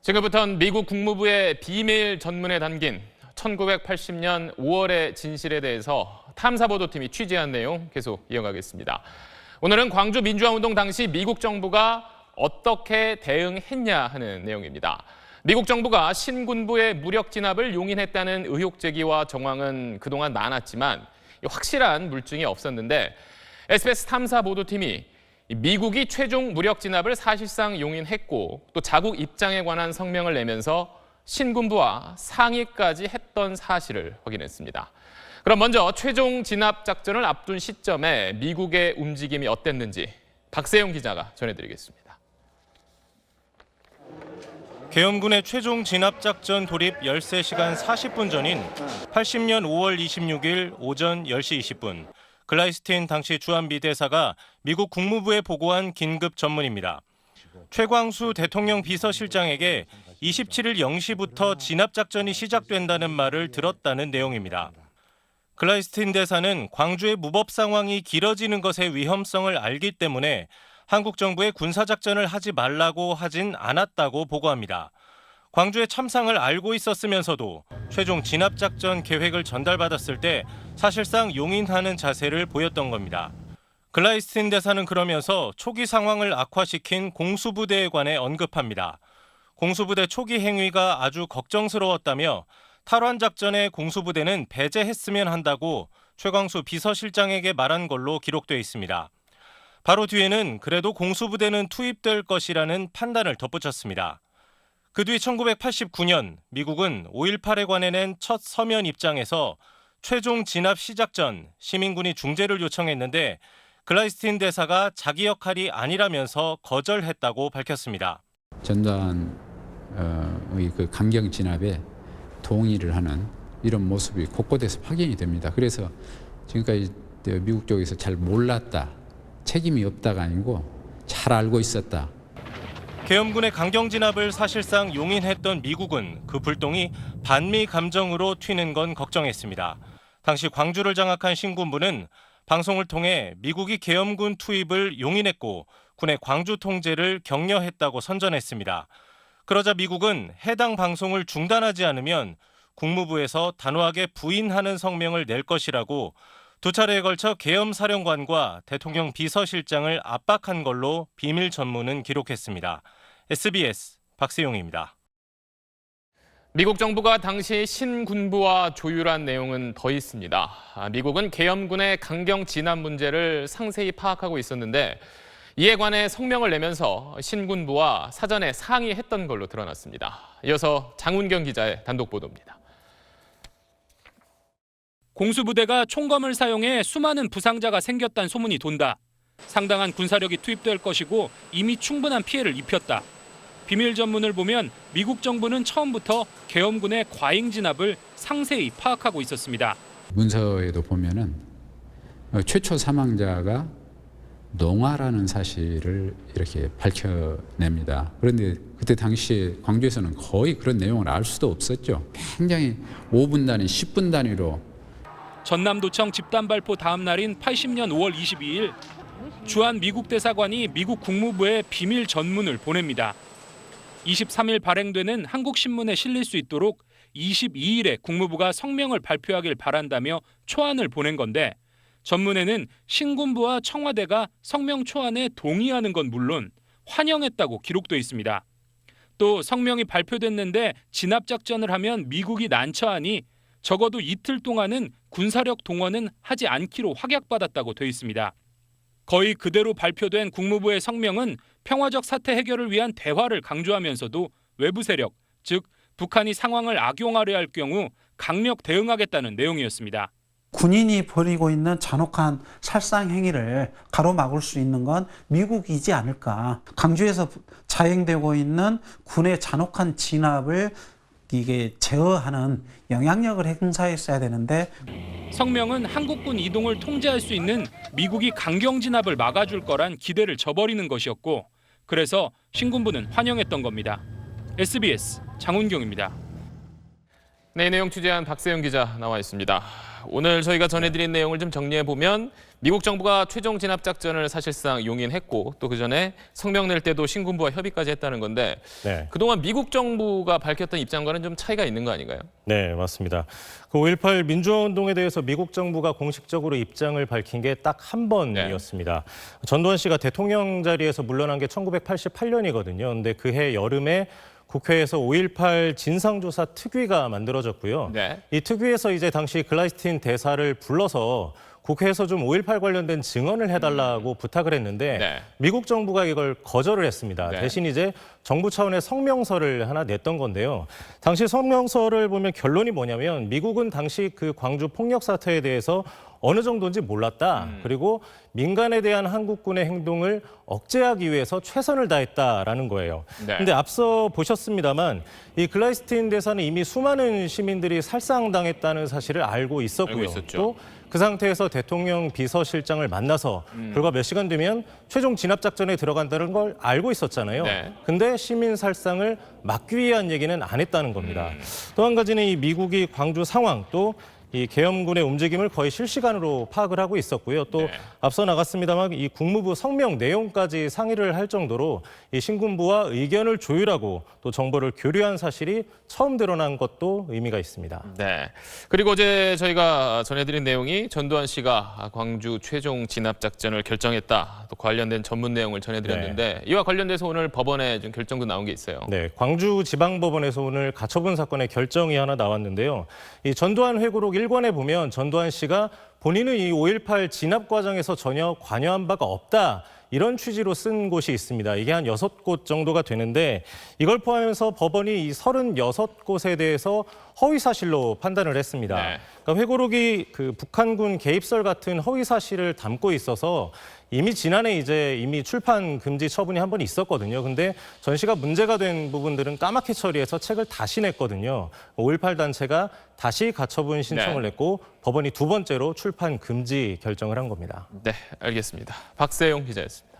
지금부터는 미국 국무부의 비밀 전문에 담긴 1980년 5월의 진실에 대해서 탐사보도팀이 취재한 내용 계속 이어가겠습니다. 오늘은 광주 민주화운동 당시 미국 정부가 어떻게 대응했냐 하는 내용입니다. 미국 정부가 신군부의 무력 진압을 용인했다는 의혹 제기와 정황은 그동안 많았지만 확실한 물증이 없었는데 SBS 탐사보도팀이 미국이 최종 무력 진압을 사실상 용인했고 또 자국 입장에 관한 성명을 내면서 신군부와 상의까지 했던 사실을 확인했습니다. 그럼 먼저 최종 진압 작전을 앞둔 시점에 미국의 움직임이 어땠는지 박세용 기자가 전해드리겠습니다. 계엄군의 최종 진압 작전 돌입 13시간 40분 전인 80년 5월 26일 오전 10시 20분. 글라이스틴 당시 주한미대사가 미국 국무부에 보고한 긴급 전문입니다. 최광수 대통령 비서실장에게 27일 0시부터 진압작전이 시작된다는 말을 들었다는 내용입니다. 글라이스틴 대사는 광주의 무법 상황이 길어지는 것의 위험성을 알기 때문에 한국 정부에 군사작전을 하지 말라고 하진 않았다고 보고합니다. 광주의 참상을 알고 있었으면서도 최종 진압작전 계획을 전달받았을 때 사실상 용인하는 자세를 보였던 겁니다. 글라이스틴 대사는 그러면서 초기 상황을 악화시킨 공수부대에 관해 언급합니다. 공수부대 초기 행위가 아주 걱정스러웠다며 탈환작전에 공수부대는 배제했으면 한다고 최광수 비서실장에게 말한 걸로 기록돼 있습니다. 바로 뒤에는 그래도 공수부대는 투입될 것이라는 판단을 덧붙였습니다. 그 뒤 1989년 미국은 5.18에 관해 낸 첫 서면 입장에서 최종 진압 시작 전 시민군이 중재를 요청했는데 글라이스틴 대사가 자기 역할이 아니라면서 거절했다고 밝혔습니다. 전두환의 그 강경 진압에 동의를 하는 이런 모습이 곳곳에서 확인이 됩니다. 그래서 지금까지 미국 쪽에서 잘 몰랐다, 책임이 없다가 아니고 잘 알고 있었다. 계엄군의 강경 진압을 사실상 용인했던 미국은 그 불똥이 반미 감정으로 튀는 건 걱정했습니다. 당시 광주를 장악한 신군부는 방송을 통해 미국이 계엄군 투입을 용인했고 군의 광주 통제를 격려했다고 선전했습니다. 그러자 미국은 해당 방송을 중단하지 않으면 국무부에서 단호하게 부인하는 성명을 낼 것이라고 두 차례에 걸쳐 계엄 사령관과 대통령 비서실장을 압박한 걸로 비밀 전문은 기록했습니다. SBS 박세용입니다. 미국 정부가 당시 신군부와 조율한 내용은 더 있습니다. 미국은 계엄군의 강경 진압 문제를 상세히 파악하고 있었는데 이에 관해 성명을 내면서 신군부와 사전에 상의했던 걸로 드러났습니다. 이어서 장훈경 기자의 단독 보도입니다. 공수부대가 총검을 사용해 수많은 부상자가 생겼다는 소문이 돈다. 상당한 군사력이 투입될 것이고 이미 충분한 피해를 입혔다. 비밀 전문을 보면 미국 정부는 처음부터 계엄군의 과잉 진압을 상세히 파악하고 있었습니다. 문서에도 보면은 최초 사망자가 농아라는 사실을 이렇게 밝혀냅니다. 그런데 그때 당시에 광주에서는 거의 그런 내용을 알 수도 없었죠. 굉장히 5분 단위, 10분 단위로. 전남도청 집단 발포 다음 날인 80년 5월 22일 주한 미국 대사관이 미국 국무부에 비밀 전문을 보냅니다. 23일 발행되는 한국신문에 실릴 수 있도록 22일에 국무부가 성명을 발표하길 바란다며 초안을 보낸 건데 전문에는 신군부와 청와대가 성명 초안에 동의하는 건 물론 환영했다고 기록돼 있습니다. 또 성명이 발표됐는데 진압작전을 하면 미국이 난처하니 적어도 이틀 동안은 군사력 동원은 하지 않기로 확약받았다고 돼 있습니다. 거의 그대로 발표된 국무부의 성명은 평화적 사태 해결을 위한 대화를 강조하면서도 외부 세력, 즉 북한이 상황을 악용하려 할 경우 강력 대응하겠다는 내용이었습니다. 군인이 벌이고 있는 잔혹한 살상 행위를 가로막을 수 있는 건 미국이지 않을까. 광주에서 자행되고 있는 군의 잔혹한 진압을 이게 제어하는 영향력을 행사했어야 되는데 성명은 한국군 이동을 통제할 수 있는 미국이 강경 진압을 막아줄 거란 기대를 저버리는 것이었고 그래서 신군부는 환영했던 겁니다. SBS 장훈경입니다. 네, 이 내용 취재한 박세영 기자 나와 있습니다. 오늘 저희가 전해드린 내용을 좀 정리해보면 미국 정부가 최종 진압 작전을 사실상 용인했고 또 그전에 성명 낼 때도 신군부와 협의까지 했다는 건데 네. 그동안 미국 정부가 밝혔던 입장과는 좀 차이가 있는 거 아닌가요? 네, 맞습니다. 그 5.18 민주화운동에 대해서 미국 정부가 공식적으로 입장을 밝힌 게 딱 한 번이었습니다. 전두환 씨가 대통령 자리에서 물러난 게 1988년이거든요. 근데 그해 여름에 국회에서 5.18 진상조사 특위가 만들어졌고요. 네. 이 특위에서 이제 당시 글라이스틴 대사를 불러서 국회에서 좀 5.18 관련된 증언을 해달라고 부탁을 했는데 네. 미국 정부가 이걸 거절을 했습니다. 네. 대신 이제 정부 차원의 성명서를 하나 냈던 건데요. 당시 성명서를 보면 결론이 뭐냐면 미국은 당시 그 광주 폭력 사태에 대해서 어느 정도인지 몰랐다. 그리고 민간에 대한 한국군의 행동을 억제하기 위해서 최선을 다했다라는 거예요. 네. 근데 앞서 보셨습니다만 이 글라이스틴 대사는 이미 수많은 시민들이 살상당했다는 사실을 알고 있었고요. 알고 있었죠. 또 그 상태에서 대통령 비서실장을 만나서 불과 몇 시간 뒤면 최종 진압 작전에 들어간다는 걸 알고 있었잖아요. 네. 근데 시민 살상을 막기 위한 얘기는 안 했다는 겁니다. 또 한 가지는 이 미국이 광주 상황 또 이 계엄군의 움직임을 거의 실시간으로 파악을 하고 있었고요. 또 네. 앞서 나갔습니다만 이 국무부 성명 내용까지 상의를 할 정도로 이 신군부와 의견을 조율하고 또 정보를 교류한 사실이 처음 드러난 것도 의미가 있습니다. 네. 그리고 어제 저희가 전해드린 내용이 전두환 씨가 광주 최종 진압 작전을 결정했다. 또 관련된 전문 내용을 전해드렸는데 이와 관련돼서 오늘 법원에 좀 결정도 나온 게 있어요. 네, 광주지방법원에서 오늘 가처분 사건의 결정이 하나 나왔는데요. 이 전두환 회고록 1권에 보면 전두환 씨가 본인은 이 5.18 진압 과정에서 전혀 관여한 바가 없다. 이런 취지로 쓴 곳이 있습니다. 이게 한 6곳 정도가 되는데 이걸 포함해서 법원이 이 36곳에 대해서 허위 사실로 판단을 했습니다. 네. 그러니까 회고록이 그 북한군 개입설 같은 허위 사실을 담고 있어서 이미 지난해 이미 출판 금지 처분이 한 번 있었거든요. 근데 전 씨가 문제가 된 부분들은 까맣게 처리해서 책을 다시 냈거든요. 5.18 단체가 다시 가처분 신청을 네. 냈고 법원이 두 번째로 출판 금지 결정을 한 겁니다. 네, 알겠습니다. 박세용 기자였습니다.